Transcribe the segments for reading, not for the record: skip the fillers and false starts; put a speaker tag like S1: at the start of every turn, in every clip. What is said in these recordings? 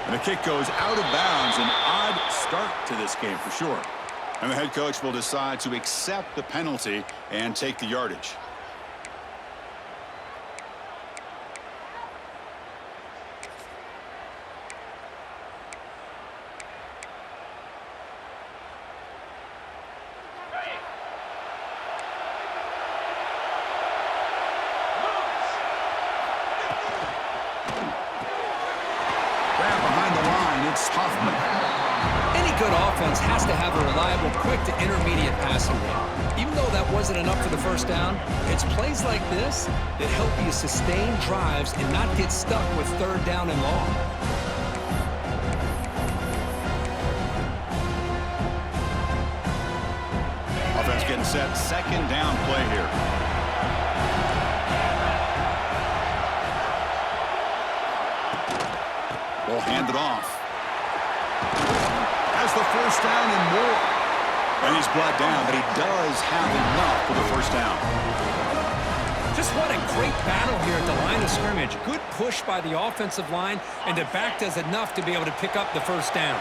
S1: And the kick goes out of bounds. An odd start to this game for sure. And the head coach will decide to accept the penalty and take the yardage.
S2: Any good offense has to have a reliable, quick to intermediate passing game. Even though that wasn't enough for the first down, it's plays like this that help you sustain drives and not get stuck with third down and long.
S1: Offense getting set, second down play here. Will hand it off. Has the first down and more. And he's brought down, but he does have enough for the first down.
S2: Just what a great battle here at the line of scrimmage. Good push by the offensive line, and the back does enough to be able to pick up the first down.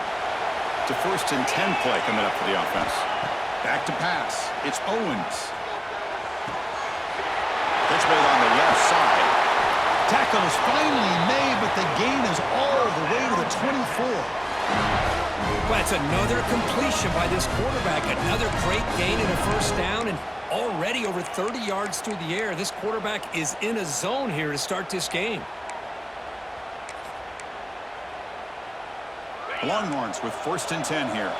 S1: It's a 1st and 10 play coming up for the offense. Back to pass. It's Owens. Pitch made on the left side. Tackle is finally made, but the gain is all the way to the 24.
S2: Well, it's another completion by this quarterback. Another great gain and a first down, and already over 30 yards through the air. This quarterback is in a zone here to start this game.
S1: Longhorns with 1st and 10 here.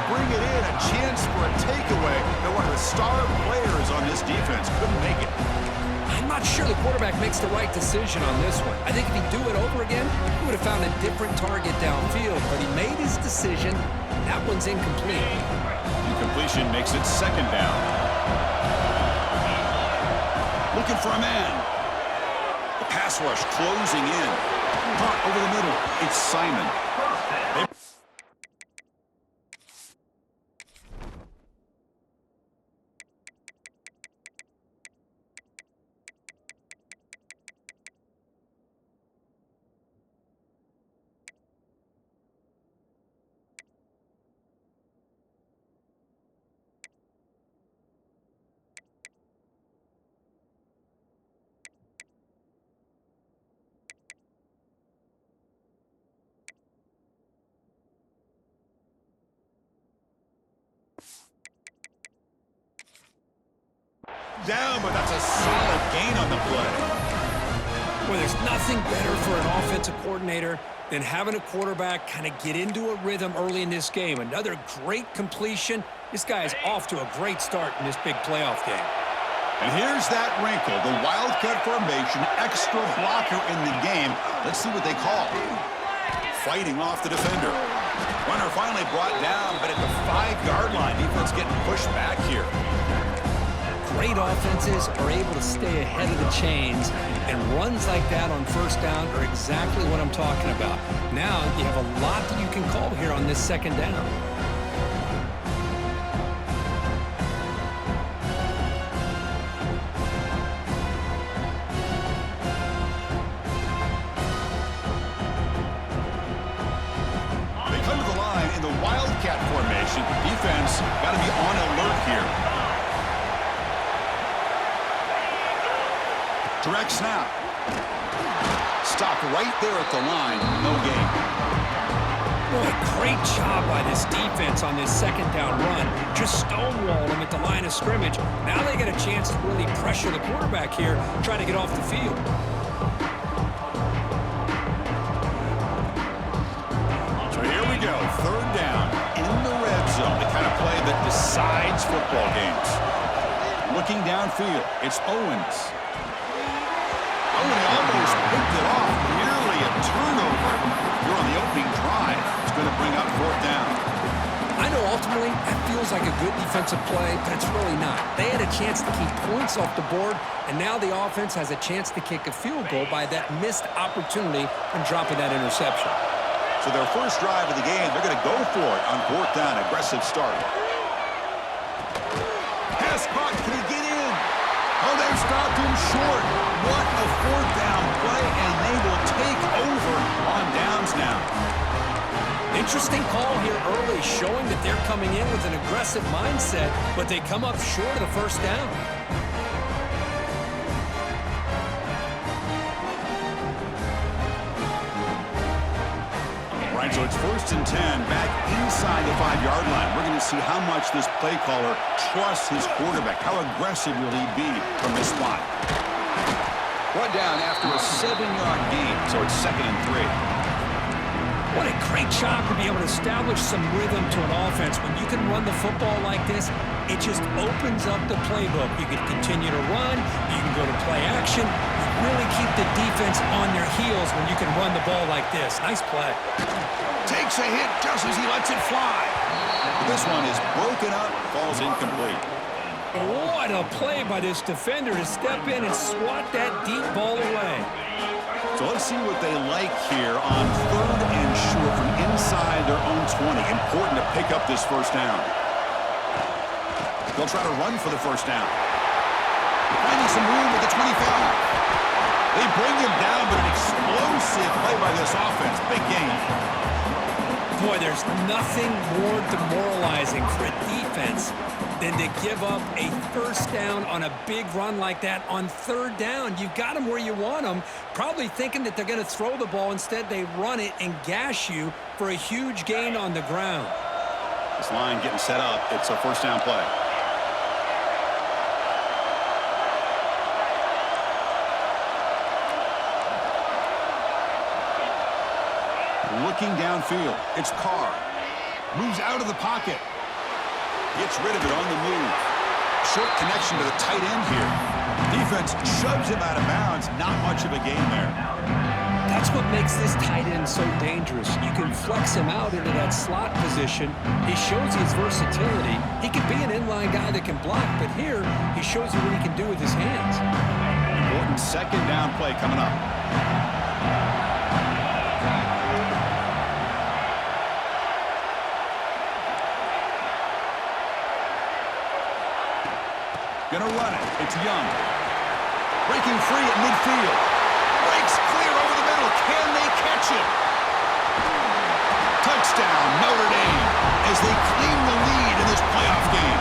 S1: Bring it in, a chance for a takeaway. They're one of the star players on this defense. Couldn't make it.
S2: I'm not sure the quarterback makes the right decision on this one. I think if he'd do it over again, he would have found a different target downfield, but he made his decision. That one's incomplete.
S1: Incompletion makes it second down. Looking for a man. The pass rush closing in. Caught over the middle. It's Simon. Down, but that's a solid gain on the play.
S2: Well, there's nothing better for an offensive coordinator than having a quarterback kind of get into a rhythm early in this game. Another great completion. This guy is off to a great start in this big playoff game.
S1: And here's that wrinkle, the wildcat formation, extra blocker in the game. Let's see what they call. Fighting off the defender. Runner finally brought down, but at the 5-yard line, defense getting pushed back here.
S2: Great offenses are able to stay ahead of the chains, and runs like that on first down are exactly what I'm talking about. Now you have a lot that you can call here on this second down.
S1: They come to the line in the wildcat formation. Defense got to be on alert here. Direct snap. Stop right there at the line. No gain.
S2: Boy, great job by this defense on this second down run. Just stonewall them at the line of scrimmage. Now they get a chance to really pressure the quarterback here, try to get off the field.
S1: So here we go. Third down in the red zone. The kind of play that decides football games. Looking downfield, it's Owens. He almost picked it off. Nearly a turnover. You're on the opening drive. It's going to bring up 4th down.
S2: I know ultimately that feels like a good defensive play, but it's really not. They had a chance to keep points off the board, and now the offense has a chance to kick a field goal by that missed opportunity and dropping that interception.
S1: So their first drive of the game, they're going to go for it on 4th down. Aggressive start. short. What a fourth down play, and they will take over on downs now.
S2: Interesting call here early, showing that they're coming in with an aggressive mindset, but they come up short of the first down.
S1: Right, so it's 1st and 10, back inside the 5-yard line. We're going to see how much this play caller trusts his quarterback. How aggressive will he be from this spot? One down after a 7-yard gain, so it's 2nd and 3.
S2: What a great job to be able to establish some rhythm to an offense. When you can run the football like this, it just opens up the playbook. You can continue to run. You can go to play action. You really keep the defense on their heels when you can run the ball like this. Nice play.
S1: Takes a hit just as he lets it fly. This one is broken up, falls incomplete.
S2: What a play by this defender to step in and swat that deep ball away.
S1: So let's see what they like here on 3rd and short from inside their own 20. Important to pick up this first down. They'll try to run for the first down. Finding some room at the 25. They bring him down, but an explosive play by this offense. Big game.
S2: Boy, there's nothing more demoralizing for a defense than to give up a first down on a big run like that on 3rd down. You got them where you want them, probably thinking that they're going to throw the ball. Instead, they run it and gash you for a huge gain on the ground.
S1: This line getting set up. It's a first down play. Looking downfield, it's Carr. Moves out of the pocket. Gets rid of it on the move. Short connection to the tight end here. Defense shoves him out of bounds. Not much of a gain there.
S2: That's what makes this tight end so dangerous. You can flex him out into that slot position. He shows his versatility. He could be an inline guy that can block, but here he shows you what he can do with his hands.
S1: Important 2nd down play coming up. Gonna run it. It's Young. Breaking free at midfield. Breaks clear over the middle. Can they catch it? Touchdown, Notre Dame, as they claim the lead in this playoff game.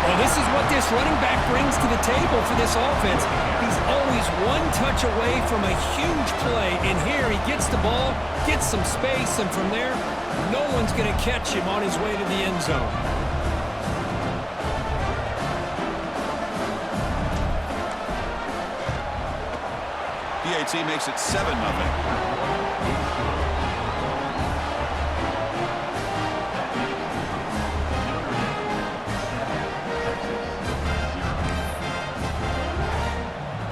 S2: Well, this is what this running back brings to the table for this offense. He's always one touch away from a huge play, and here he gets the ball, gets some space, and from there, no one's going to catch him on his way to the end zone.
S1: PAT makes it 7-0.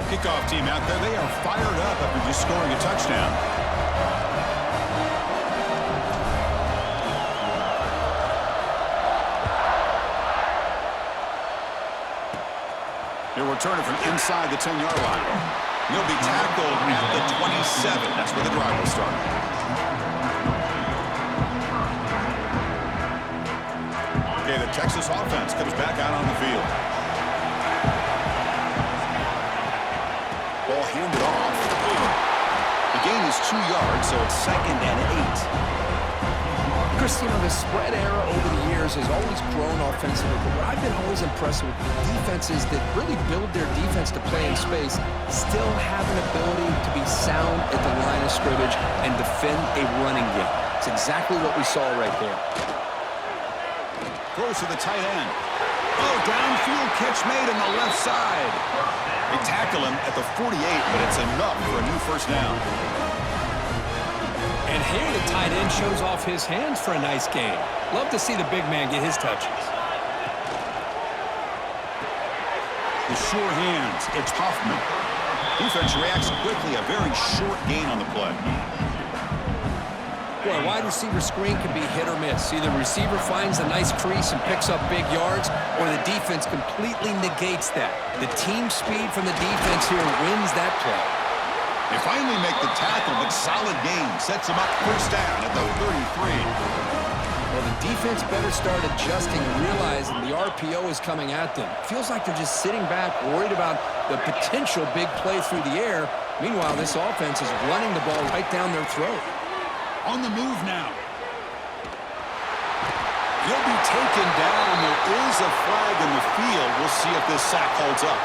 S1: Kickoff team out there. They are fired up after just scoring a touchdown. He'll return it from inside the 10-yard line. He'll be tackled at the 27. That's where the drive will start. Okay, the Texas offense comes back out on the field. Ball handed off. The gain is 2 yards, so it's 2nd and 8.
S2: Chris, you know, the spread era over the years has always grown offensively, but what I've been always impressed with defenses that really build their defense to play in space still have an ability to be sound at the line of scrimmage and defend a running game. It's exactly what we saw right there.
S1: Throws to the tight end. Oh, downfield catch made on the left side. They tackle him at the 48, but it's enough for a new first down.
S2: And here the tight end shows off his hands for a nice gain. Love to see the big man get his touches.
S1: The sure hands, it's Huffman. Defense reacts quickly, a very short gain on the play.
S2: Boy, a wide receiver screen can be hit or miss. Either the receiver finds a nice crease and picks up big yards, or the defense completely negates that. The team speed from the defense here wins that play.
S1: They finally make the tackle, but solid gain. Sets them up first down at the 33.
S2: Well, the defense better start adjusting and realizing the RPO is coming at them. Feels like they're just sitting back, worried about the potential big play through the air. Meanwhile, this offense is running the ball right down their throat.
S1: On the move now. He'll be taken down. There is a flag in the field. We'll see if this sack holds up.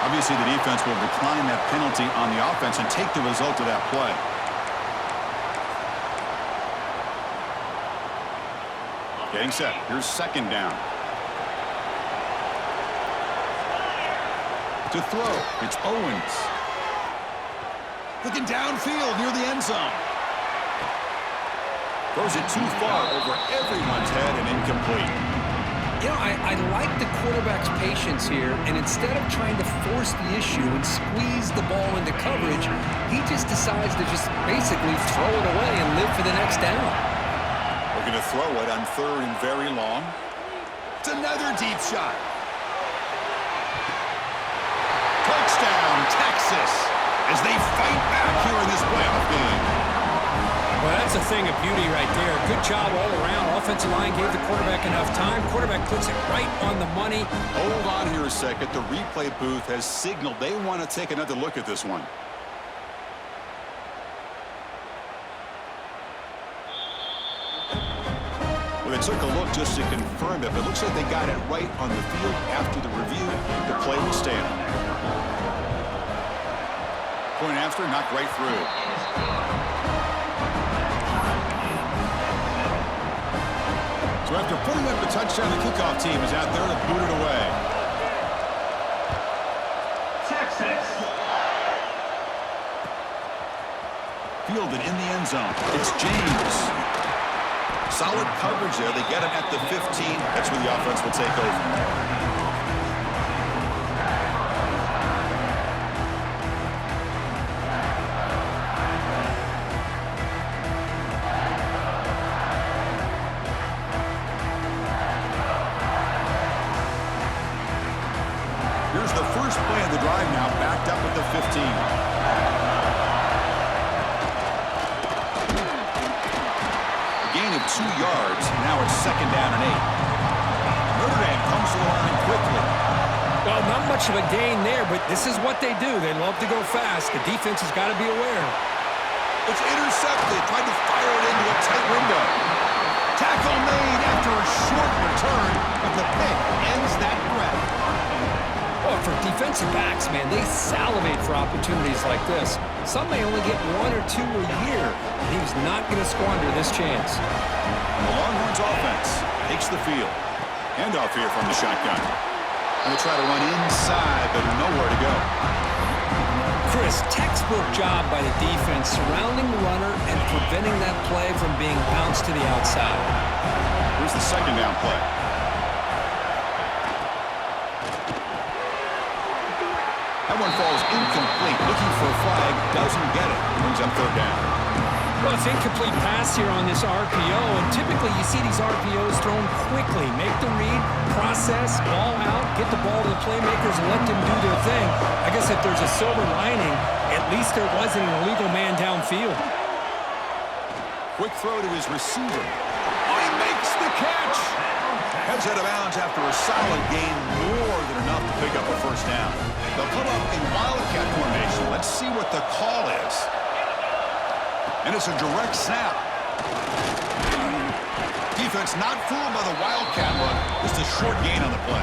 S1: Obviously, the defense will decline that penalty on the offense and take the result of that play. Getting set. Here's second down. To throw, it's Owens. Looking downfield near the end zone. Throws it too far over everyone's head and incomplete.
S2: You know, I like the quarterback's patience here, and instead of trying to force the issue and squeeze the ball into coverage, he just decides to just basically throw it away and live for the next down.
S1: We're going to throw it on third and very long. It's another deep shot. Touchdown, Texas, as they fight back here in this playoff game.
S2: Well, that's a thing of beauty right there. Good job all around. Offensive line gave the quarterback enough time. Quarterback puts it right on the money.
S1: Hold on here a second. The replay booth has signaled they want to take another look at this one. Well, they took a look just to confirm it, but it looks like they got it right on the field. After the review, the play will stand. Point after, knocked right through. So after putting up the touchdown, the kickoff team is out there to boot it away.
S3: Texas.
S1: Fielded in the end zone. It's James. Solid coverage there. They get him at the 15. That's where the offense will take over. Here's the first play of the drive now, backed up at the 15. A gain of 2 yards. Now it's second down and 8. Notre Dame comes to the line quickly.
S2: Well, not much of a gain there, but this is what they do. They love to go fast. The defense has got to be aware.
S1: It's intercepted. Tried to fire it into a tight window. Tackle made after a short return, but the pick ends that threat.
S2: Well, for defensive backs, man, they salivate for opportunities like this. Some may only get 1 or 2 a year, and he was not going to squander this chance.
S1: The Longhorns offense takes the field. Handoff here from the shotgun. Going to try to run inside, but nowhere to go.
S2: Chris, textbook job by the defense surrounding the runner and preventing that play from being bounced to the outside.
S1: Here's the second down play. That one falls incomplete. Looking for a flag. Doesn't get it. Brings up third down.
S2: Well, it's incomplete pass here on this RPO, and typically you see these RPOs thrown quickly. Make the read, process, ball out, get the ball to the playmakers and let them do their thing. I guess if there's a silver lining, at least there wasn't an illegal man downfield.
S1: Quick throw to his receiver. Oh, he makes the catch. Heads out of bounds after a solid gain, more than enough to pick up a first down. They'll come up in wildcat formation. Let's see what the call is. And it's a direct snap. Defense not fooled by the wildcat look. Just a short gain on the play.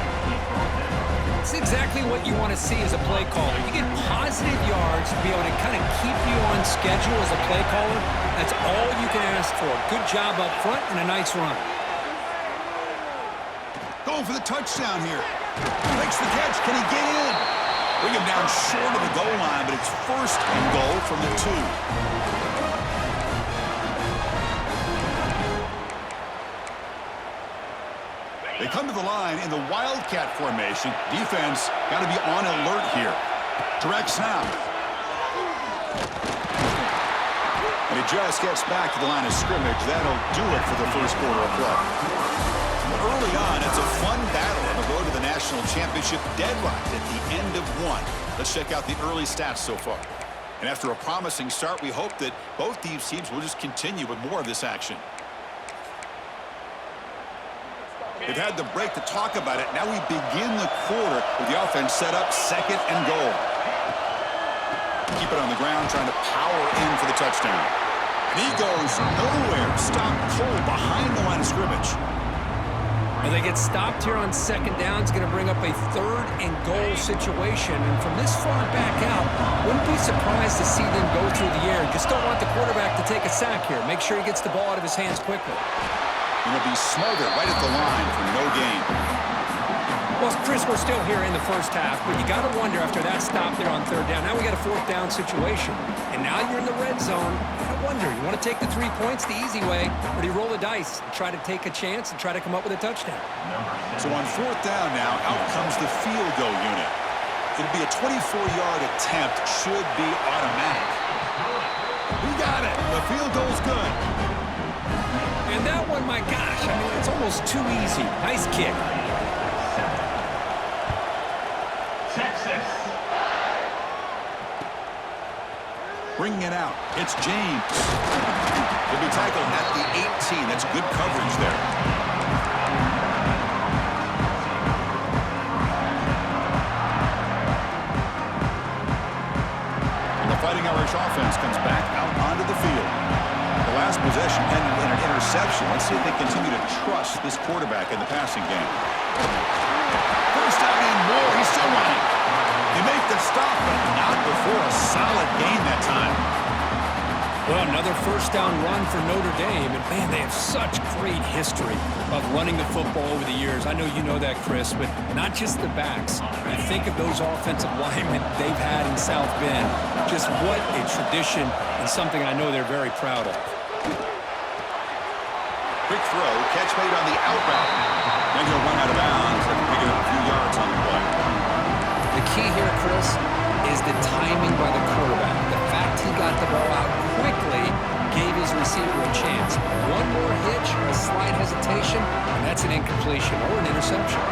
S2: It's exactly what you want to see as a play caller. You get positive yards to be able to kind of keep you on schedule as a play caller. That's all you can ask for. Good job up front and a nice run.
S1: Going for the touchdown here. Makes the catch. Can he get in? Bring him down short of the goal line, but it's first and goal from the 2. They come to the line in the wildcat formation. Defense got to be on alert here. Direct snap. And he just gets back to the line of scrimmage. That'll do it for the first quarter of play. But early on, it's a fun battle on the road to the national championship. Deadlocked at the end of 1. Let's check out the early stats so far. And after a promising start, we hope that both these teams will just continue with more of this action. They've had the break to talk about it. Now we begin the quarter with the offense set up, 2nd and goal. Keep it on the ground, trying to power in for the touchdown. And he goes nowhere. Stop cold behind the line of scrimmage.
S2: Well, they get stopped here on 2nd down. It's going to bring up a 3rd and goal situation. And from this far back out, wouldn't be surprised to see them go through the air. Just don't want the quarterback to take a sack here. Make sure he gets the ball out of his hands quickly.
S1: Going to be smothered right at the line for no gain.
S2: Well, Chris, we're still here in the first half, but you got to wonder after that stop there on 3rd down. Now we got a 4th down situation, and now you're in the red zone. You got to wonder, you want to take the 3 points the easy way, or do you roll the dice and try to take a chance and try to come up with a touchdown?
S1: So on 4th down now, out comes the field goal unit. It'll be a 24-yard attempt, should be automatic. We got it. The field goal's good.
S2: And that one, my gosh, I mean, it's almost too easy. Nice kick.
S3: Texas.
S1: Bringing it out. It's James. He'll be tackled at the 18. That's good coverage there. And the Fighting Irish offense comes back out onto the field. The last possession ended in an interception. Let's see if they continue to trust this quarterback in the passing game. 1st down and more. He's still running. They make the stop, but not before a solid gain that time.
S2: Well, another 1st down run for Notre Dame. And, man, they have such great history of running the football over the years. I know you know that, Chris, but not just the backs. You think of those offensive linemen they've had in South Bend. Just what a tradition and something I know they're very proud of.
S1: Quick throw, catch made on the out route. Then he'll run out of bounds and pick it up a few yards on the play.
S2: The key here, Chris, is the timing by the quarterback. The fact he got the ball out quickly gave his receiver a chance. One more hitch, a slight hesitation, and that's an incompletion or an interception.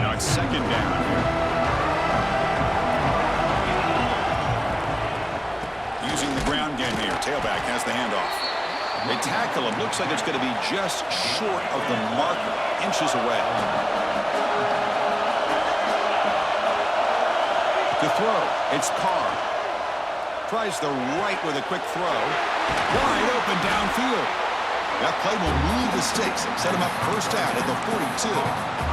S1: Now it's 2nd down here. Using the ground game here. Tailback has the handoff. They tackle him. Looks like it's going to be just short of the marker. Inches away. To throw. It's Carr. Tries the right with a quick throw. Wide open downfield. That play will move the sticks and set him up 1st down at the 42.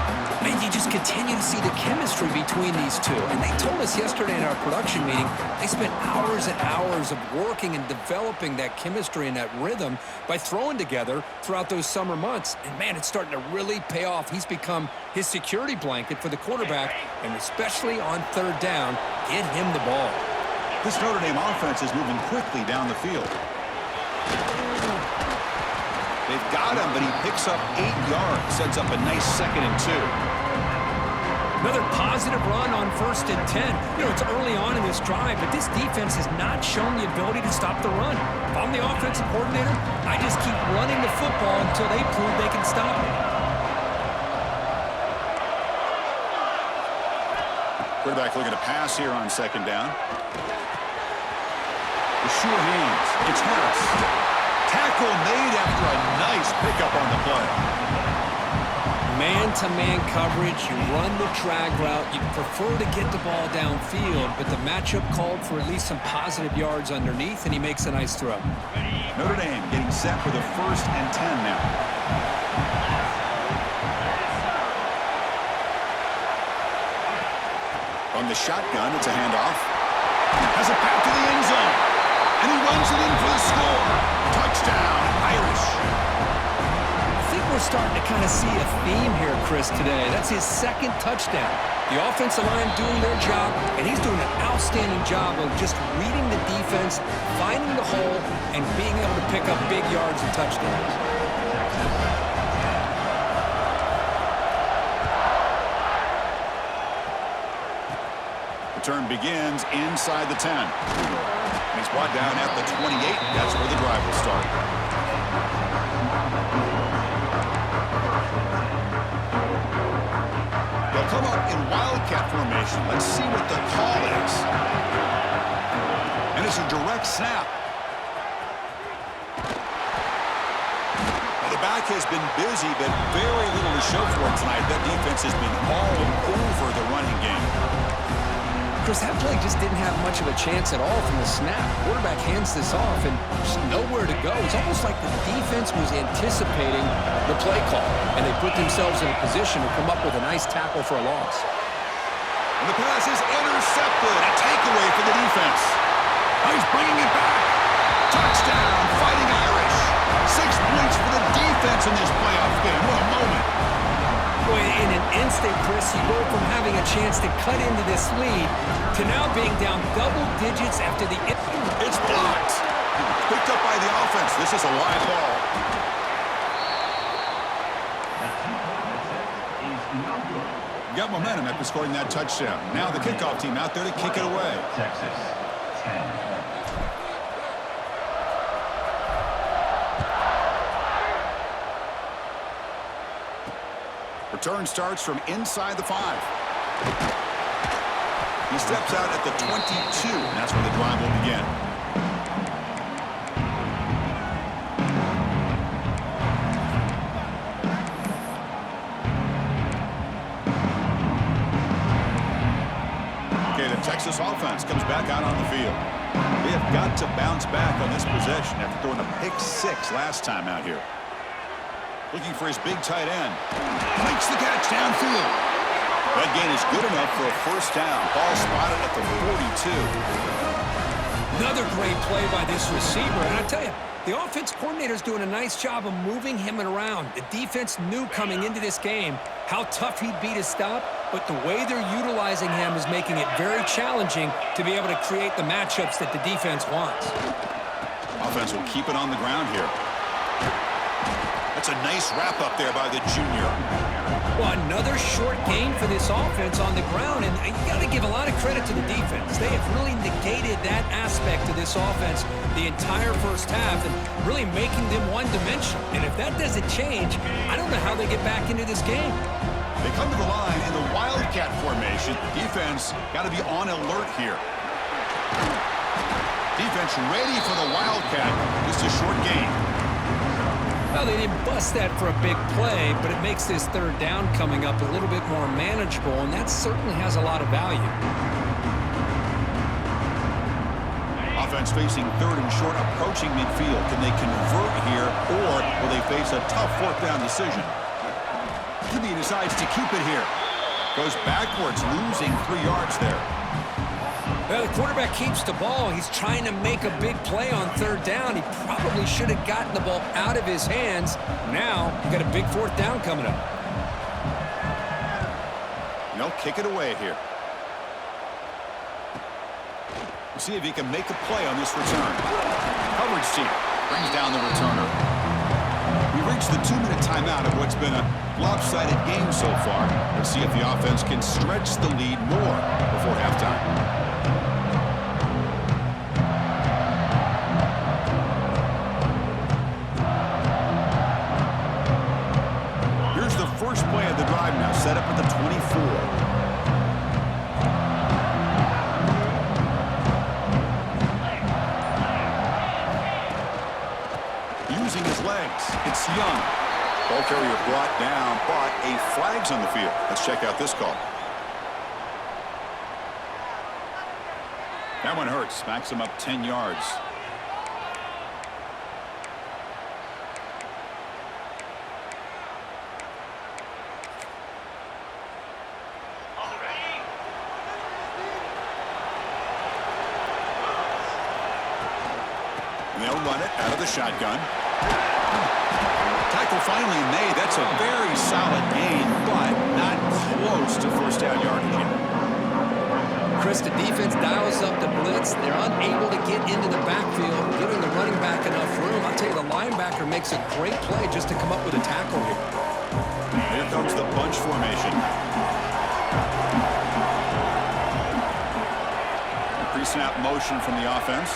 S2: Man, you just continue to see the chemistry between these two. And they told us yesterday in our production meeting, they spent hours and hours of working and developing that chemistry and that rhythm by throwing together throughout those summer months. And, man, it's starting to really pay off. He's become his security blanket for the quarterback, and especially on 3rd down, get him the ball.
S1: This Notre Dame offense is moving quickly down the field. They've got him, but he picks up 8 yards, sets up a nice 2nd and 2.
S2: Another positive run on 1st and 10. You know, it's early on in this drive, but this defense has not shown the ability to stop the run. If I'm the offensive coordinator, I just keep running the football until they prove they can stop it.
S1: Quarterback looking to pass here on 2nd down. With sure hands, it's Harris. Tackle made after a nice pickup on the play.
S2: Man-to-man coverage, you run the drag route. You prefer to get the ball downfield, but the matchup called for at least some positive yards underneath, and he makes a nice throw.
S1: Notre Dame getting set for the 1st and 10 now. From the shotgun, it's a handoff. Has it back to the end zone. And he runs it in for the score. Touchdown, Irish.
S2: I think we're starting to kind of see a theme here, Chris, today. That's his 2nd touchdown. The offensive line doing their job, and he's doing an outstanding job of just reading the defense, finding the hole, and being able to pick up big yards and touchdowns.
S1: Return begins inside the 10. And he's brought down at the 28. That's where the drive will start. They'll come up in wildcat formation. Let's see what the call is. And it's a direct snap. Well, the back has been busy, but very little to show for it tonight. That defense has been all over the running game.
S2: Chris, that play just didn't have much of a chance at all from the snap. Quarterback hands this off and just nowhere to go. It's almost like the defense was anticipating the play call, and they put themselves in a position to come up with a nice tackle for a loss.
S1: And the pass is intercepted. A takeaway for the defense. Oh, he's bringing it back. Touchdown, Fighting Irish. 6 points for the defense in this playoff game. What a moment.
S2: Boy, in an instant, Chris, you go from having a chance to cut into this lead to now being down double digits after the...
S1: It's blocked. Picked up by the offense. This is a live ball. Got momentum after scoring that touchdown. Now the kickoff team out there to kick it away.
S3: Texas, 10.
S1: Return starts from inside the 5. He steps out at the 22, and that's where the drive will begin. Okay, the Texas offense comes back out on the field. They have got to bounce back on this possession after throwing a pick 6 last time out here. Looking for his big tight end. Makes the catch downfield. That gain is good enough for a first down. Ball spotted at the 42.
S2: Another great play by this receiver. And I tell you, the offense coordinator's doing a nice job of moving him around. The defense knew coming into this game how tough he'd be to stop, but the way they're utilizing him is making it very challenging to be able to create the matchups that the defense wants.
S1: Offense will keep it on the ground here. That's a nice wrap up there by the junior.
S2: Well, another short gain for this offense on the ground, and you got to give a lot of credit to the defense. They have really negated that aspect of this offense the entire first half and really making them one-dimensional. And if that doesn't change, I don't know how they get back into this game.
S1: They come to the line in the Wildcat formation. Defense got to be on alert here. Defense ready for the Wildcat. Just a short gain.
S2: Well, they didn't bust that for a big play, but it makes this third down coming up a little bit more manageable, and that certainly has a lot of value.
S1: Offense facing third and short, approaching midfield. Can they convert here, or will they face a tough fourth down decision? He decides to keep it here. Goes backwards, losing 3 yards there.
S2: Well, the quarterback keeps the ball. He's trying to make a big play on third down. He probably should have gotten the ball out of his hands. Now, you got a big fourth down coming up.
S1: They'll kick it away here. We'll see if he can make a play on this return. Coverage team brings down the returner. We reached the 2-minute timeout of what's been a lopsided game so far. Let's see if the offense can stretch the lead more before halftime. First play of the drive now, set up at the 24. Using his legs, it's Young. Ball carrier brought down, but a flag's on the field. Let's check out this call. That one hurts, smacks him up 10 yards. They'll run it out of the shotgun. Tackle finally made. That's a very solid gain, but not close to first down yardage yet.
S2: Chris, the defense dials up the blitz. They're unable to get into the backfield, giving the running back enough room. I'll tell you, the linebacker makes a great play just to come up with a tackle here.
S1: Here comes the bunch formation. Pre-snap motion from the offense.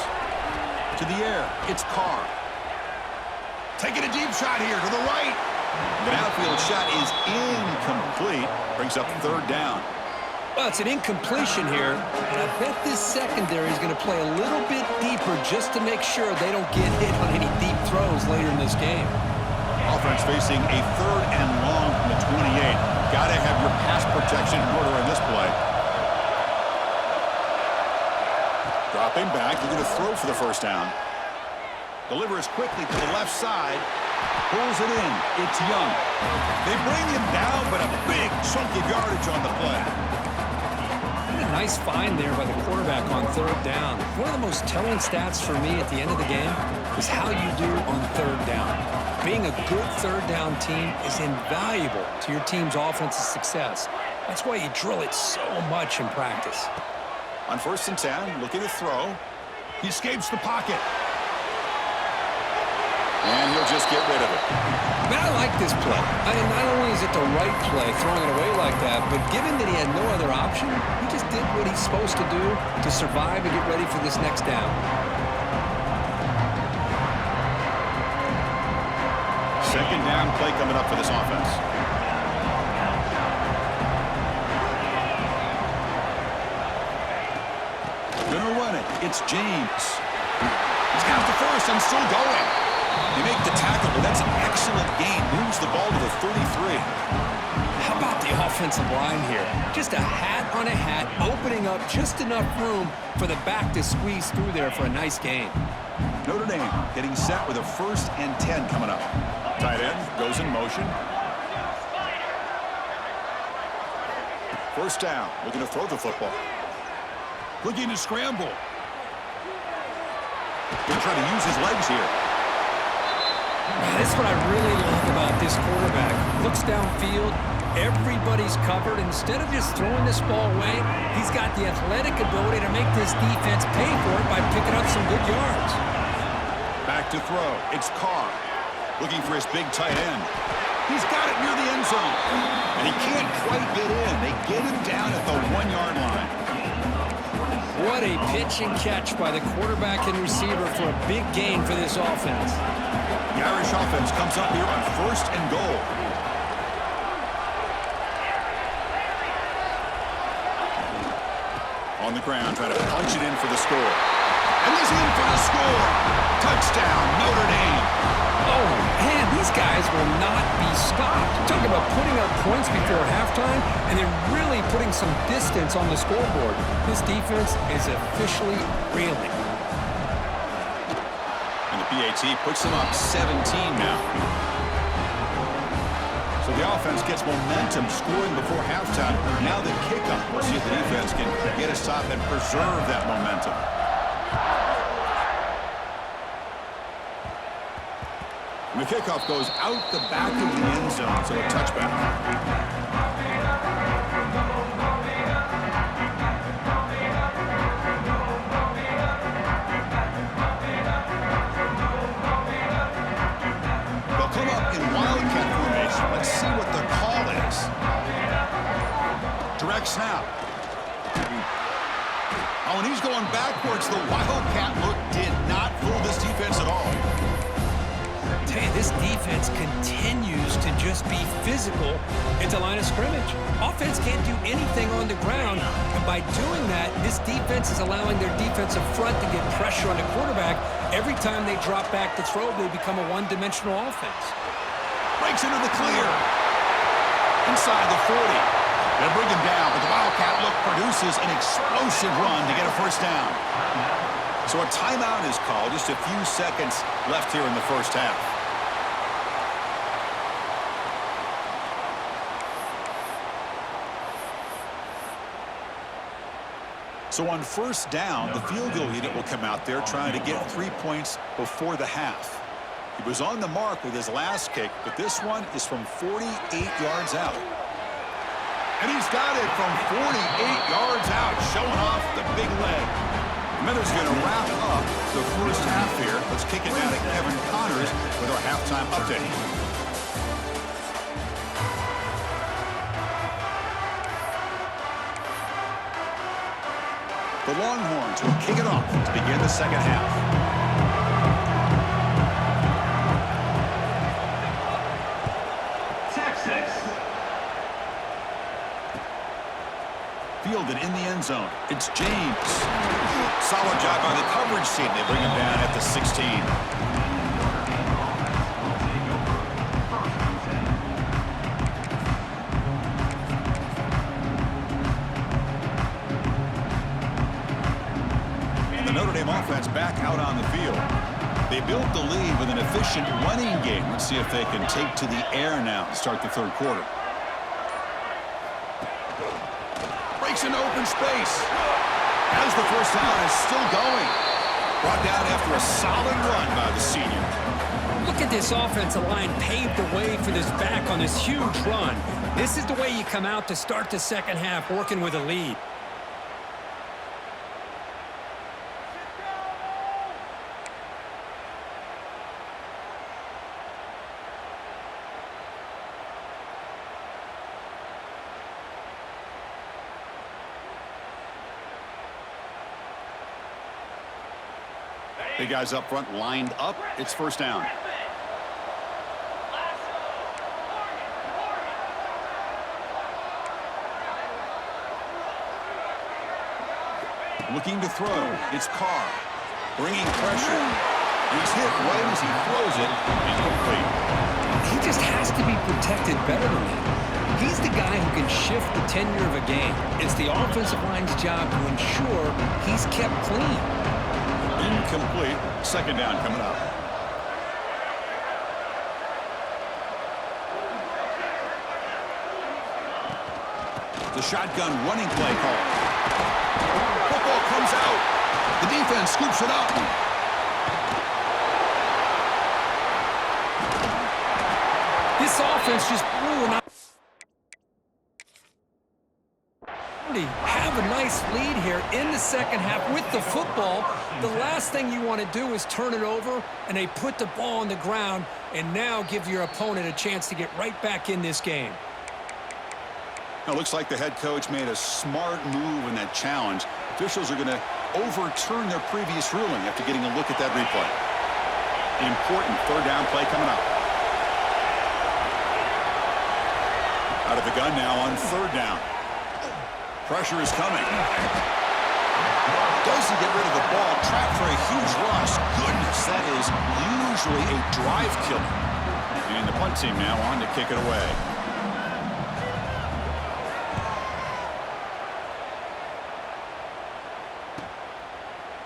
S1: To the air, it's Carr. Taking a deep shot here to the right. The outfield shot is incomplete. Brings up third down.
S2: Well, it's an incompletion here, and I bet this secondary is going to play a little bit deeper just to make sure they don't get hit on any deep throws later in this game.
S1: Offense facing a 3rd and long from the 28. Got to have your pass protection in order in this play. Dropping back, looking to throw for the first down. Delivers quickly to the left side. Pulls it in. It's Young. They bring him down, but a big chunk of yardage on the play.
S2: And a nice find there by the quarterback on 3rd down. One of the most telling stats for me at the end of the game is how you do on 3rd down. Being a good 3rd down team is invaluable to your team's offensive success. That's why you drill it so much in practice.
S1: On 1st and 10, looking to throw. He escapes the pocket. And he'll just get rid of it.
S2: Man, I like this play. I mean, not only is it the right play, throwing it away like that, but given that he had no other option, he just did what he's supposed to do to survive and get ready for this next down.
S1: Second down play coming up for this offense. Gonna run it. It's James. He's got the first and still going. They make the tackle, but that's an excellent gain. Moves the ball to the 33.
S2: How about the offensive line here? Just a hat on a hat, opening up just enough room for the back to squeeze through there for a nice gain.
S1: Notre Dame getting set with a 1st and 10 coming up. Tight end goes in motion. 1st down, looking to throw the football. Looking to scramble. Going to try to use his legs here.
S2: That's what I really love about this quarterback. Looks downfield, everybody's covered. Instead of just throwing this ball away, he's got the athletic ability to make this defense pay for it by picking up some good yards.
S1: Back to throw. It's Carr. Looking for his big tight end. He's got it near the end zone. And he can't quite get in. They get him down at the 1-yard line.
S2: What a pitch and catch by the quarterback and receiver for a big gain for this offense.
S1: The Irish offense comes up here on 1st and goal. On the ground, trying to punch it in for the score. And he's in for the score. Touchdown, Notre Dame.
S2: Oh, man, these guys will not be stopped. Talking about putting up points before halftime and then really putting some distance on the scoreboard. This defense is officially reeling.
S1: And the PAT puts them up 17 now. So the offense gets momentum scoring before halftime. Now the kickoff. We'll see if the defense can get a stop and preserve that momentum. And the kickoff goes out the back of the end zone, so a touchback. They'll come up in wildcat formation. Let's see what the call is. Direct snap. Oh, and he's going backwards. The wildcat look did not fool this defense at all.
S2: This defense continues to just be physical at the line of scrimmage. Offense can't do anything on the ground, and by doing that, this defense is allowing their defensive front to get pressure on the quarterback. Every time they drop back to throw, they become a one-dimensional offense.
S1: Breaks into the clear. Inside the 40. They'll bring him down, but the wildcat look produces an explosive run to get a first down. So a timeout is called. Just a few seconds left here in the first half. So on 1st down, the field goal unit will come out there trying to get 3 points before the half. He was on the mark with his last kick, but this one is from 48 yards out. And he's got it from 48 yards out, showing off the big leg. Miller's going to wrap up the first half here. Let's kick it down to Kevin Connors with our halftime update. The Longhorns will kick it off to begin the second half.
S3: Texas.
S1: Fielded in the end zone. It's James. Solid job by the coverage team. They bring him down at the 16. back out on the field. They built the lead with an efficient running game. Let's see if they can take to the air now to start the third quarter. Breaks into open space. As the first down is still going. Brought down after a solid run by the senior.
S2: Look at this offensive line paved the way for this back on this huge run. This is the way you come out to start the second half, working with a lead.
S1: Big guys up front lined up. It's first down. Looking to throw. It's Carr. Bringing pressure. He's hit right as he throws it. Incomplete.
S2: He just has to be protected better than that. He's the guy who can shift the tenure of a game. It's the offensive line's job to ensure he's kept clean.
S1: Incomplete. Second down coming up. The shotgun running play call. Football comes out. The defense scoops it up.
S2: This offense just blew an have a nice lead here in the second half with the football. The last thing you want to do is turn it over, and they put the ball on the ground and now give your opponent a chance to get right back in this game.
S1: Now, it looks like the head coach made a smart move in that challenge. Officials are going to overturn their previous ruling after getting a look at that replay. Important third down play coming up. Out of the gun now on third down. Pressure is coming. Doesn't get rid of the ball. Trapped for a huge loss. Goodness, that is usually a drive killer. And the punt team now on to kick it away.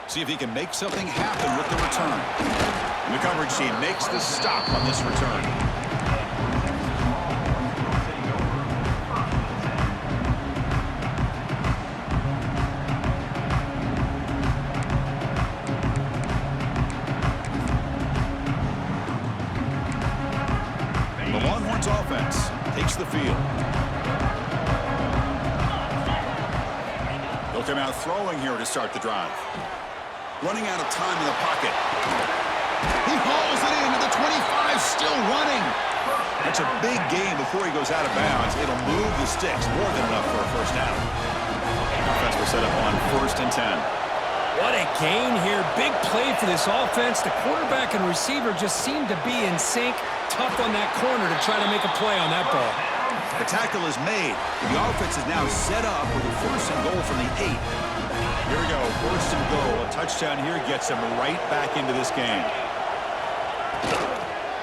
S1: See if he can make something happen with the return. And the coverage team makes the stop on this return. Offense takes the field. They'll come out throwing here to start the drive. Running out of time in the pocket. He hauls it into the 25, still running. That's a big gain before he goes out of bounds. It'll move the sticks, more than enough for a first down. Offense will set up on 1st and 10.
S2: What a gain here. Big play for this offense. The quarterback and receiver just seem to be in sync. Tough on that corner to try to make a play on that ball.
S1: The tackle is made. The offense is now set up with a 1st and goal from the 8. Here we go, 1st and goal. A touchdown here gets them right back into this game.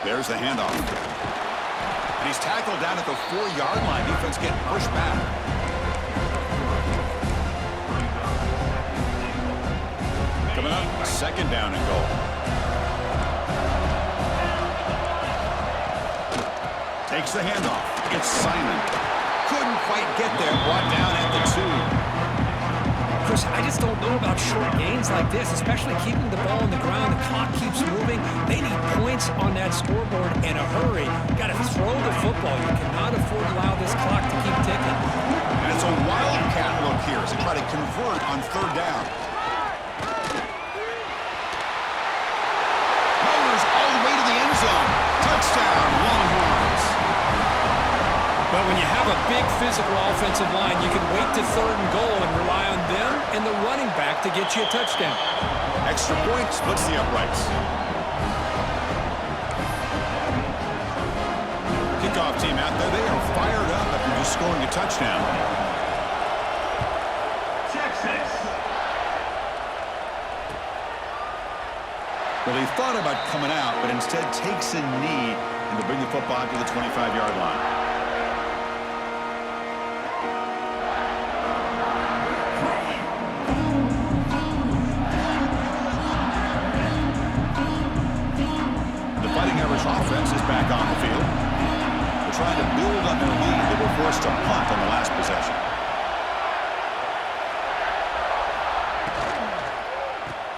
S1: There's the handoff. And he's tackled down at the 4-yard line. Defense getting pushed back. Coming up, 2nd down and goal. Takes the handoff. It's Simon. Couldn't quite get there. Brought down at the 2.
S2: Chris, I just don't know about short gains like this, especially keeping the ball on the ground. The clock keeps moving. They need points on that scoreboard in a hurry. Got to throw the football. You cannot afford to allow this clock to keep ticking.
S1: And it's a wildcat look here as they try to convert on 3rd down. Mowers all the way to the end zone. Touchdown, Longhorns.
S2: But when you have a big physical offensive line, you can wait to 3rd and goal and rely on them and the running back to get you a touchdown.
S1: Extra point splits the uprights. Kickoff team out there. They are fired up after just scoring a touchdown.
S3: Texas.
S1: Well, he thought about coming out, but instead takes a knee and to bring the football to the 25-yard line. offense is back on the field. They're trying to build on their lead. They were forced to punt on the last possession.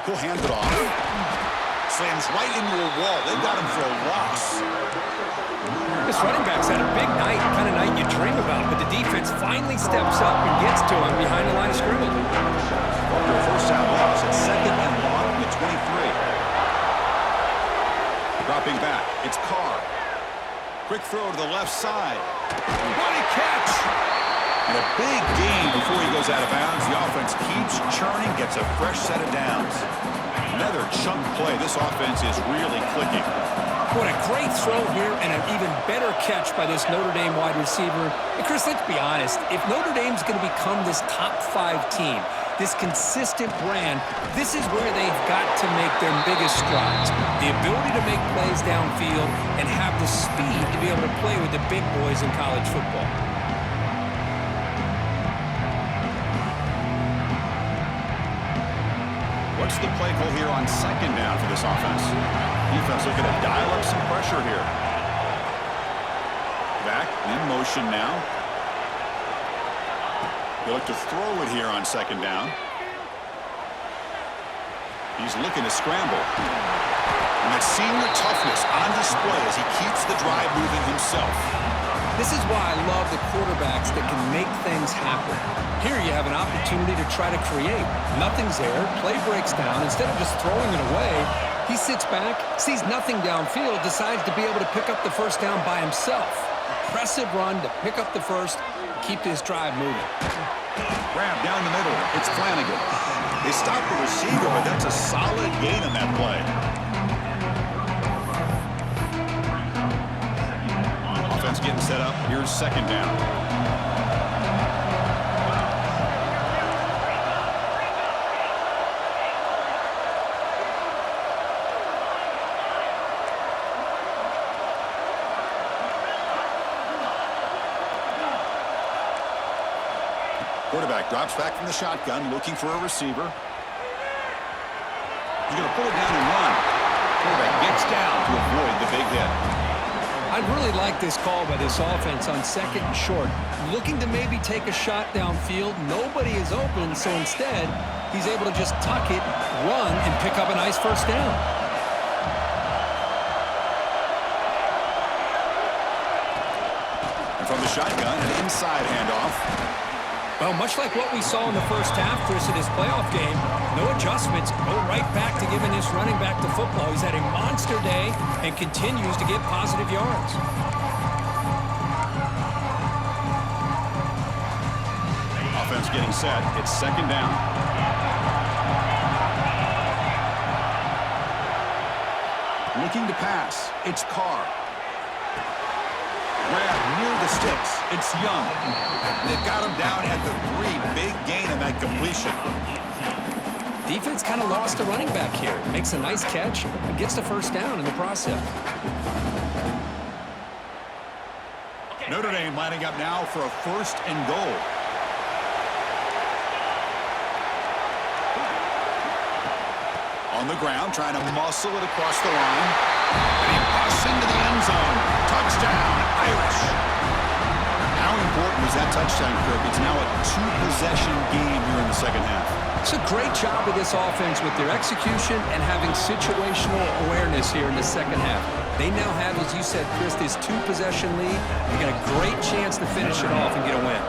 S1: He'll hand it off. Slams right into a wall. They got him for a loss.
S2: This running back's had a big night, kind of night you dream about, but the defense finally steps up and gets to him behind the line of scrimmage.
S1: After a first down loss, it's 2nd and long from the 23. Dropping back, it's Carr. Quick throw to the left side. What a catch! And a big gain before he goes out of bounds. The offense keeps churning, gets a fresh set of downs. Another chunk play. This offense is really clicking.
S2: What a great throw here and an even better catch by this Notre Dame wide receiver. And Chris, let's be honest. If Notre Dame's going to become this top 5 team, this consistent brand, this is where they've got to make their biggest strides. The ability to make plays downfield and have the speed to be able to play with the big boys in college football.
S1: What's the play call here on 2nd down for this offense? Defense looking to dial up some pressure here. Back in motion now. They look to throw it here on 2nd down. He's looking to scramble. And that senior toughness on display as he keeps the drive moving himself.
S2: This is why I love the quarterbacks that can make things happen. Here you have an opportunity to try to create. Nothing's there. Play breaks down. Instead of just throwing it away, he sits back, sees nothing downfield, decides to be able to pick up the first down by himself. Impressive run to pick up the first, keep this drive moving.
S1: Grab down the middle. It's Flanagan. They stop the receiver, but that's a solid gain on that play. Offense getting set up. Here's 2nd down. Quarterback drops back from the shotgun, looking for a receiver. He's going to pull it down and run. Quarterback gets down to avoid the big hit.
S2: I'd really like this call by this offense on 2nd and short. Looking to maybe take a shot downfield. Nobody is open, so instead, he's able to just tuck it, run, and pick up a nice first down.
S1: And from the shotgun, an inside handoff.
S2: Well, much like what we saw in the first half, Chris, in his playoff game, no adjustments, go right back to giving this running back to football. He's had a monster day and continues to get positive yards.
S1: Offense getting set. It's 2nd down. Looking to pass. It's Carr. Grab near the sticks. It's Young. They've got him down at the 3. Big gain in that completion.
S2: Defense kind of lost a running back here. Makes a nice catch and gets the first down in the process.
S1: Notre Dame lining up now for a 1st and goal. On the ground, trying to muscle it across the line. And he busts into the end zone. Touchdown, Irish. How important was that touchdown, Kirk? It's now a 2-possession game here in the 2nd half.
S2: It's a great job of this offense with their execution and having situational awareness here in the 2nd half. They now have, as you said, Chris, this 2-possession lead. They got a great chance to finish it off and get a win.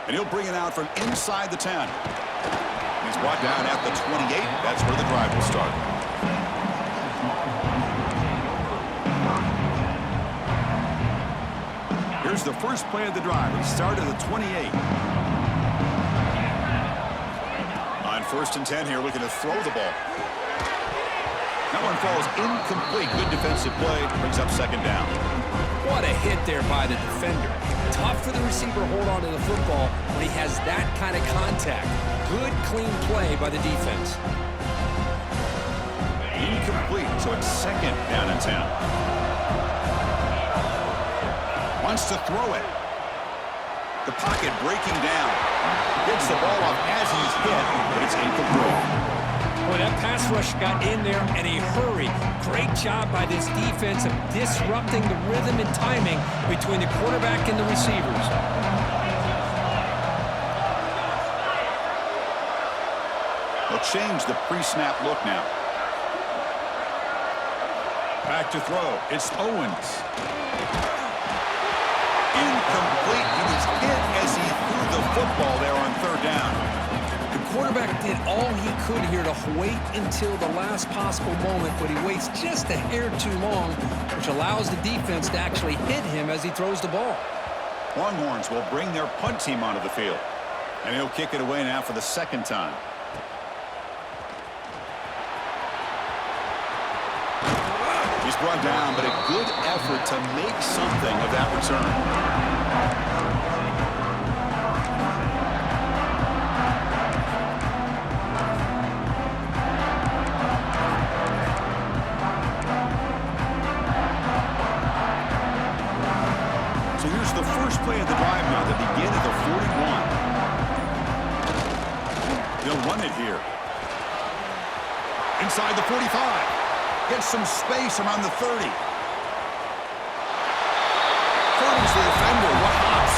S1: And he'll bring it out from inside the 10. He's brought down at the 28. That's where the drive will start. Here's the first play of the drive. He started at the 28. On 1st and 10 here, looking to throw the ball. That one falls incomplete. Good defensive play. Brings up 2nd down.
S2: What a hit there by the defender. Tough for the receiver to hold on to the football when he has that kind of contact. Good, clean play by the defense.
S1: Incomplete, so it's 2nd down and 10. Wants to throw it. The pocket breaking down. Gets the ball off as he's hit, but it's incomplete.
S2: Boy, that pass rush got in there in a hurry. Great job by this defense of disrupting the rhythm and timing between the quarterback and the receivers.
S1: They'll change the pre-snap look now. Back to throw. It's Owens. Incomplete. He was hit as he threw the football there on third down.
S2: The quarterback did all he could here to wait until the last possible moment, but he waits just a hair too long, which allows the defense to actually hit him as he throws the ball.
S1: Longhorns will bring their punt team onto the field. And he'll kick it away now for the second time. He's brought down, but a good effort to make something of that return. So here's the first play of the drive now that begin at the 41. They'll run it here. Inside the 45. Gets some space around the 30. Hurdles the defender. What hops?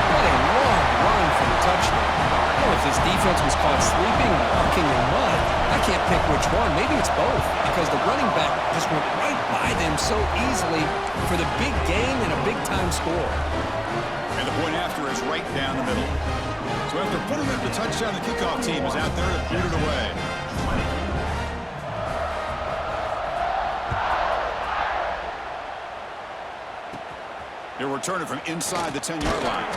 S2: What a long run for the touchdown. I don't know if this defense was caught sleeping or walking in mud. I can't pick which one. Maybe it's both, because the running back just went right by them so easily for the big gain and a big-time score.
S1: And the point after is right down the middle. So after putting up the touchdown, the kickoff team is out there to boot it away. He'll return it from inside the 10-yard line.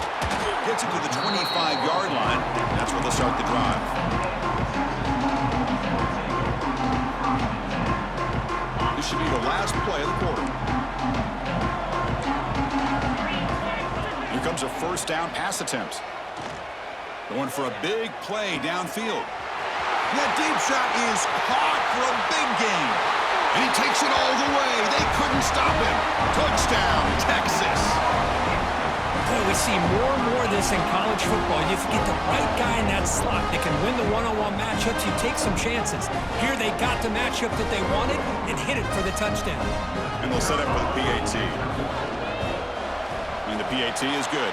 S1: Gets it to the 25-yard line. That's where they'll start the drive. This should be the last play of the quarter. Here comes a first down pass attempt. Going for a big play downfield. That deep shot is caught for a big gain. And he takes it all the way. They couldn't stop him. Touchdown, Texas.
S2: Boy, we see more and more of this in college football. You get the right guy in that slot that can win the one-on-one matchups. You take some chances. Here they got the matchup that they wanted and hit it for the touchdown.
S1: And they'll set up for the PAT. And the PAT is good.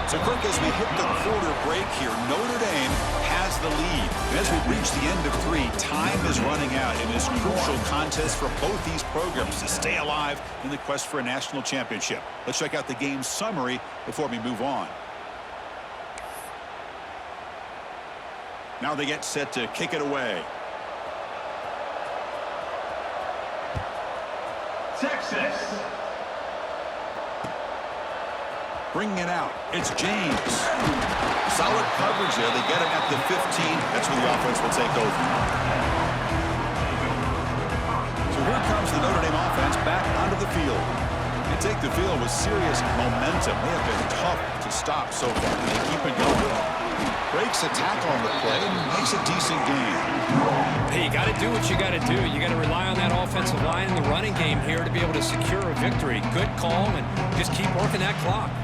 S1: So, Kirk, as we hit the quarter break here, Notre Dame has the lead. And as we reach the end of 3, time is running out in this crucial contest for both these programs to stay alive in the quest for a national championship. Let's check out the game summary before we move on. Now they get set to kick it away.
S3: Texas.
S1: Bringing it out. It's James. Solid coverage there. They get it at the 15. That's where the offense will take over. So here comes the Notre Dame offense back onto the field. They take the field with serious momentum. They have been tough to stop so far. They keep it going. Breaks a tackle on the play and makes a decent game.
S2: Hey, you got to do what you got to do. You got to rely on that offensive line in the running game here to be able to secure a victory. Good call, and just keep working that clock.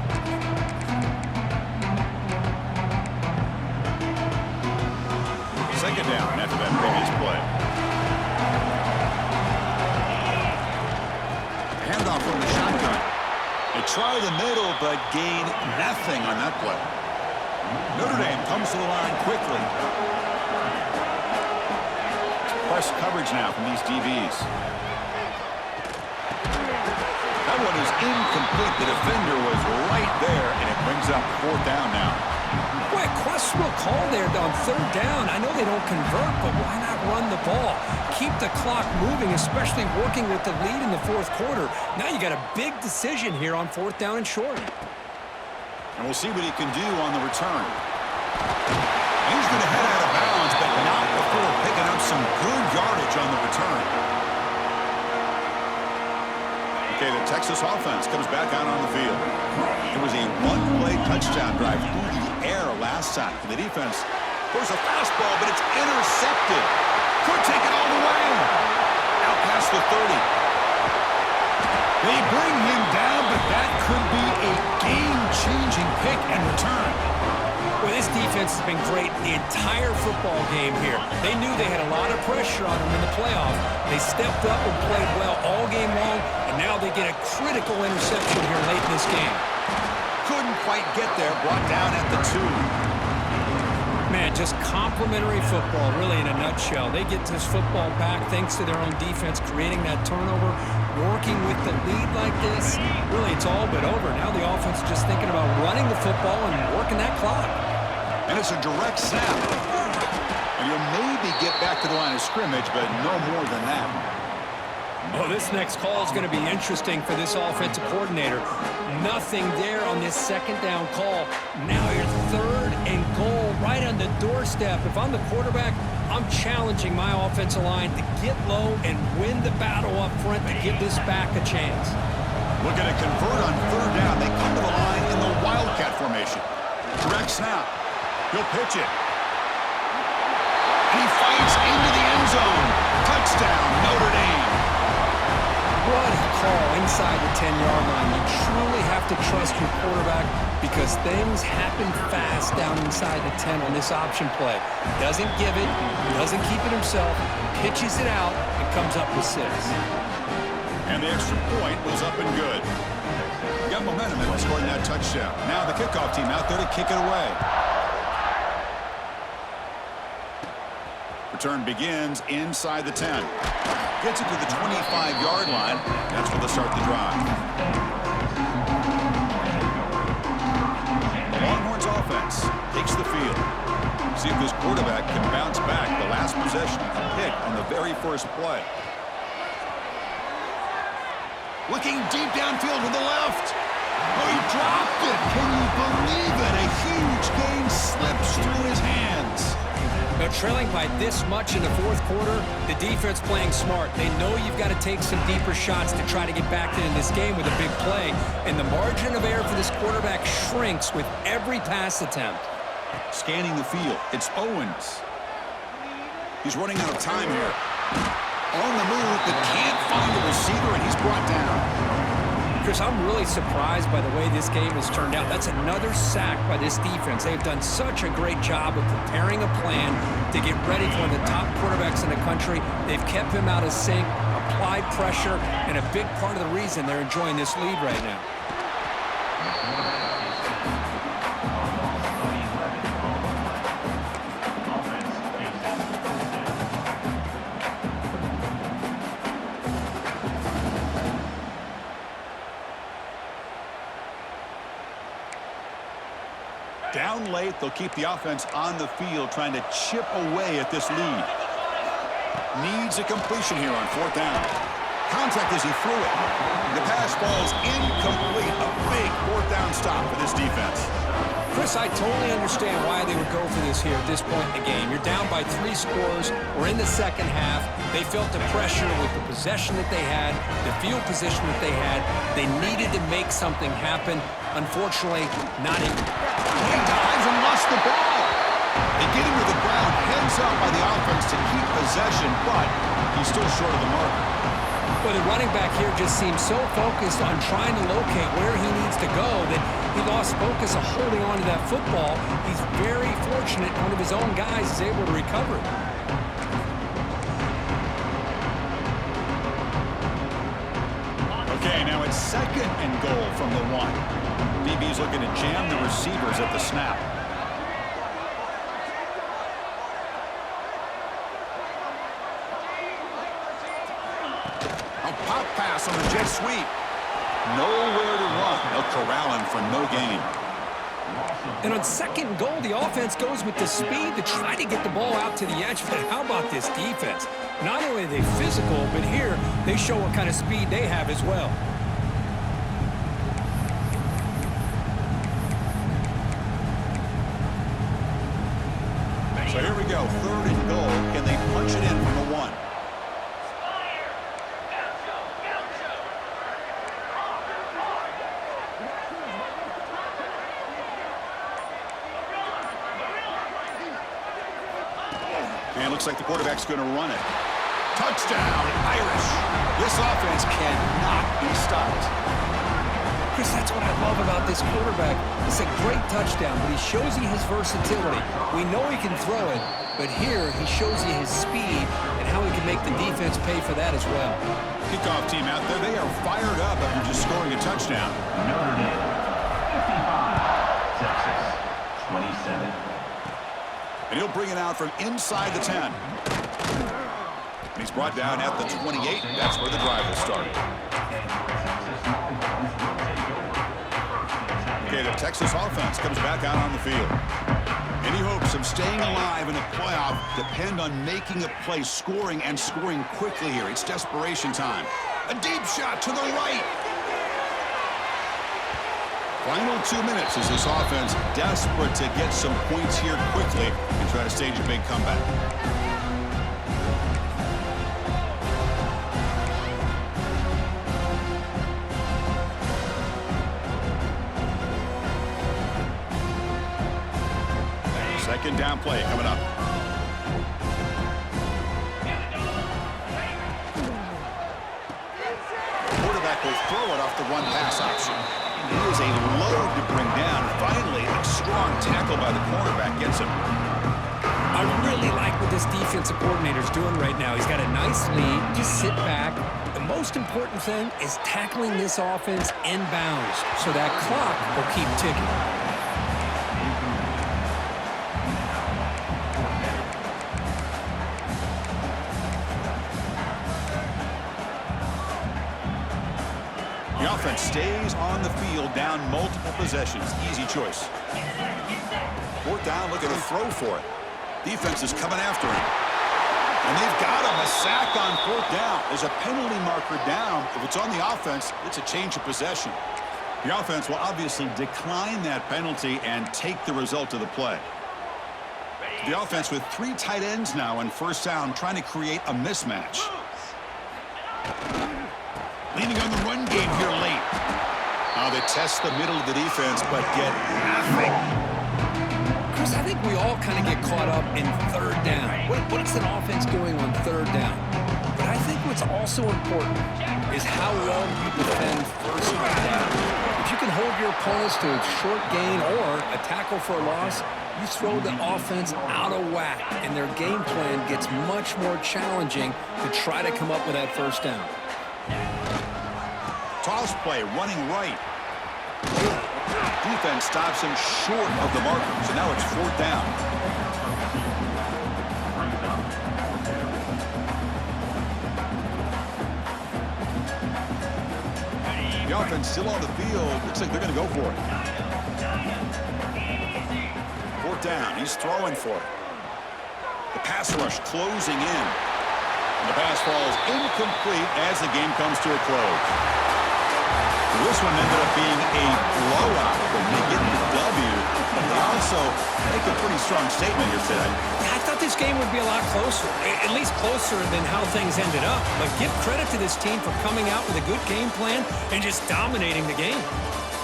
S1: Second down after that previous play. Handoff from the shotgun. They try the middle, but gain nothing on that play. Notre Dame comes to the line quickly. Press coverage now from these DBs. That one is incomplete. The defender was right there, and it brings up 4th down now.
S2: Boy, a questionable call there on 3rd down. I know they don't convert, but why not run the ball? Keep the clock moving, especially working with the lead in the 4th quarter. Now you got a big decision here on 4th down and short.
S1: And we'll see what he can do on the return. And he's going to head out of bounds, but not before picking up some good yardage on the return. Okay, the Texas offense comes back out on the field. It was a one-play touchdown drive through the air last time. The defense throws a fastball, but it's intercepted. Could take it all the way. Out past the 30. They bring him down, but that could be a game-changing pick and return.
S2: Well, this defense has been great the entire football game here. They knew they had a lot of pressure on them in the playoff. They stepped up and played well all game long, and now they get a critical interception here late in this game.
S1: Couldn't quite get there, brought down at the 2.
S2: Man, just complimentary football, really, in a nutshell. They get this football back thanks to their own defense, creating that turnover, working with the lead like this. Really, it's all but over. Now the offense is just thinking about running the football and working that clock.
S1: And it's a direct snap. And you'll maybe get back to the line of scrimmage, but no more than that.
S2: Oh, this next call is going to be interesting for this offensive coordinator. Nothing there on this second down call. Now your 3rd and goal right on the doorstep. If I'm the quarterback, I'm challenging my offensive line to get low and win the battle up front to give this back a chance.
S1: Looking to convert on 3rd down. They come to the line in the Wildcat formation. Direct snap. He'll pitch it. And he fights into the end zone. Touchdown, Notre Dame.
S2: What a call inside the 10-yard line. You truly have to trust your quarterback because things happen fast down inside the 10 on this option play. Doesn't give it, doesn't keep it himself, pitches it out, and comes up with 6.
S1: And the extra point was up and good. Got momentum in scoring that touchdown. Now the kickoff team out there to kick it away. Return begins inside the 10. Gets it to the 25-yard line. That's where they'll start the drive. The Longhorns offense takes the field. See if this quarterback can bounce back. The last possession, a pick on the very first play. Looking deep downfield with the left. Oh, he dropped it. Can you believe it? A huge gain slips through his hands.
S2: They're trailing by this much in the 4th quarter. The defense playing smart. They know you've got to take some deeper shots to try to get back in this game with a big play. And the margin of error for this quarterback shrinks with every pass attempt.
S1: Scanning the field. It's Owens. He's running out of time here. On the move, but can't find a receiver, and he's brought down.
S2: Chris, I'm really surprised by the way this game has turned out. That's another sack by this defense. They've done such a great job of preparing a plan to get ready for one of the top quarterbacks in the country. They've kept him out of sync, applied pressure, and a big part of the reason they're enjoying this lead right now.
S1: Down late, they'll keep the offense on the field, trying to chip away at this lead. Needs a completion here on 4th down. Contact as he threw it. The pass falls incomplete. A big 4th down stop for this defense.
S2: Chris, I totally understand why they would go for this here at this point in the game. You're down by 3 scores. We're in the second half. They felt the pressure with the possession that they had, the field position that they had. They needed to make something happen. Unfortunately, not in.
S1: He dives and lost the ball. They get him to the ground, heads up by the offense to keep possession, but he's still short of the mark.
S2: Well, the running back here just seems so focused on trying to locate where he needs to go that he lost focus of holding on to that football. He's very fortunate one of his own guys is able to recover it.
S1: Okay, now it's 2nd and goal from the 1. DB's looking to jam the receivers at the snap. A pop pass on the jet sweep. Nowhere to run. They'll corral him for no gain.
S2: And on 2nd and goal, the offense goes with the speed to try to get the ball out to the edge. But how about this defense? Not only are they physical, but here they show what kind of speed they have as well.
S1: So here we go, 3rd and goal. Can they punch it in from the 1? And looks like the quarterback's going to run it. Touchdown, Irish. This offense cannot be stopped.
S2: Chris, that's what I love about this quarterback. It's a great touchdown, but he shows you his versatility. We know he can throw it, but here he shows you his speed and how he can make the defense pay for that as well.
S1: Kickoff team out there, they are fired up after just scoring a touchdown.
S3: Notre Dame, 55. Texas, 27.
S1: And he'll bring it out from inside the 10. And he's brought down at the 28. That's where the drive will start. Okay, the Texas offense comes back out on the field. Any hopes of staying alive in the playoff depend on making a play, scoring, and scoring quickly here. It's desperation time. A deep shot to the right. Final 2 minutes as this offense desperate to get some points here quickly and try to stage a big comeback. Second down play coming up. The quarterback will throw it off the one pass option. He is a load to bring down. Finally, a strong tackle by the cornerback gets him.
S2: I really like what this defensive coordinator's doing right now. He's got a nice lead. Just sit back. The most important thing is tackling this offense inbounds so that clock will keep ticking.
S1: The offense stays on the field, down multiple possessions. Easy choice. Fourth down, looking to throw for it. Defense is coming after him. And they've got him. A sack on fourth down. There's a penalty marker down. If it's on the offense, it's a change of possession. The offense will obviously decline that penalty and take the result of the play. The offense with 3 tight ends now on first down, trying to create a mismatch. Leaning on the run game here late. Now they test the middle of the defense, but get nothing.
S2: Chris, I think we all kind of get caught up in third down. What's an offense doing on third down? But I think what's also important is how well you defend first down. If you can hold your opponents to a short gain or a tackle for a loss, you throw the offense out of whack, and their game plan gets much more challenging to try to come up with that first down.
S1: Toss play, running right. Defense stops him short of the marker, so now it's fourth down. The offense still on the field. Looks like they're going to go for it. Fourth down. He's throwing for it. The pass rush closing in. And the pass falls incomplete as the game comes to a close. This one ended up being a blowout, but they get the W, but they also make a pretty strong statement here today.
S2: I thought this game would be a lot closer, at least closer than how things ended up. But give credit to this team for coming out with a good game plan and just dominating the game.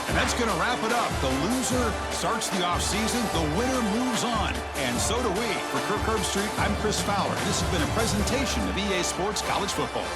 S1: And that's going to wrap it up. The loser starts the offseason. The winner moves on. And so do we. For Kirk Herbstreit, I'm Chris Fowler. This has been a presentation of EA Sports College Football.